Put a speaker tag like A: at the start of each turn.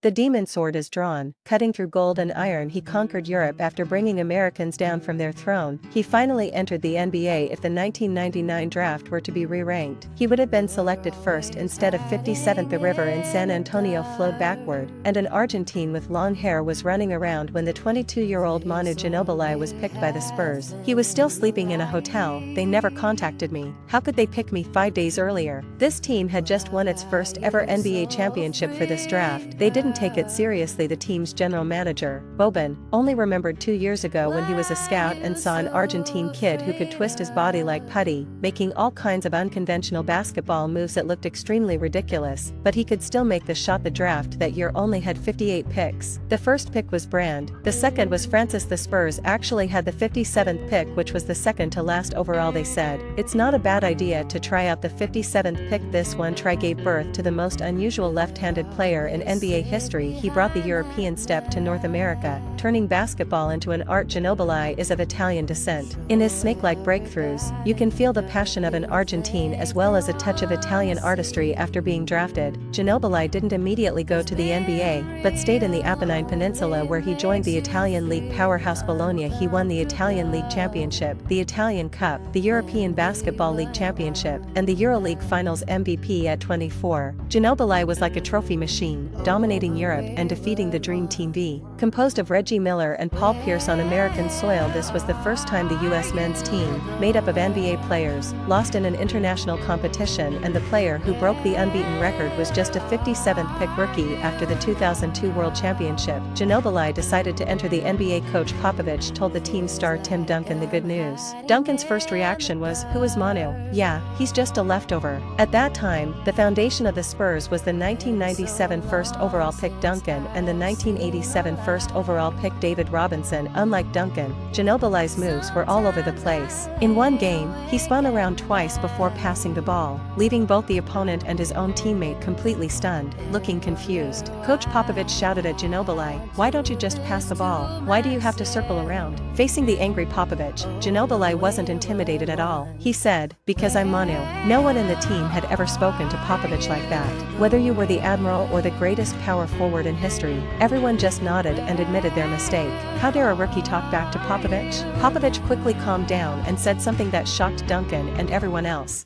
A: The demon sword is drawn. Cutting through gold and iron, he conquered Europe after bringing Americans down from their throne. He finally entered the NBA. If the 1999 draft were to be re-ranked, he would have been selected first instead of 57th. The river in San Antonio flowed backward, and an Argentine with long hair was running around when the 22-year-old Manu Ginobili was picked by the Spurs. He was still sleeping in a hotel. They never contacted me. How could they pick me 5 days earlier? This team had just won its first ever NBA championship. For this draft, they didn't take it seriously. The team's general manager, Boban, only remembered 2 years ago when he was a scout and saw an Argentine kid who could twist his body like putty, making all kinds of unconventional basketball moves that looked extremely ridiculous, but he could still make the shot. The draft that year only had 58 picks. The first pick was Brand, the second was Francis. The Spurs actually had the 57th pick, which was the second to last overall. They said, "It's not a bad idea to try out the 57th pick." This one try gave birth to the most unusual left-handed player in NBA history. He brought the European step to North America, turning basketball into an art. Ginobili is of Italian descent. In his snake-like breakthroughs, you can feel the passion of an Argentine as well as a touch of Italian artistry. After being drafted, Ginobili didn't immediately go to the NBA, but stayed in the Apennine Peninsula where he joined the Italian league powerhouse Bologna. He won the Italian League Championship, the Italian Cup, the European Basketball League Championship, and the EuroLeague Finals MVP at 24. Ginobili was like a trophy machine, dominating Europe and defeating the Dream Team V, composed of Reggie Miller and Paul Pierce on American soil. This was the first time the U.S. men's team, made up of NBA players, lost in an international competition, and the player who broke the unbeaten record was just a 57th pick rookie. After the 2002 World Championship, Ginobili decided to enter the NBA. Coach Popovich told the team star Tim Duncan the good news. Duncan's first reaction was, "Who is Manu? Yeah, he's just a leftover." At that time, the foundation of the Spurs was the 1997 first overall pick Duncan and the 1987 first overall pick David Robinson. Unlike Duncan, Ginobili's moves were all over the place. In one game, he spun around twice before passing the ball, leaving both the opponent and his own teammate completely stunned. Looking confused, Coach Popovich shouted at Ginobili, "Why don't you just pass the ball? Why do you have to circle around?" Facing the angry Popovich, Ginobili wasn't intimidated at all. He said, "Because I'm Manu." No one in the team had ever spoken to Popovich like that. Whether you were the admiral or the greatest power forward in history, everyone just nodded and admitted their mistake. How dare a rookie talk back to Popovich? Popovich quickly calmed down and said something that shocked Duncan and everyone else.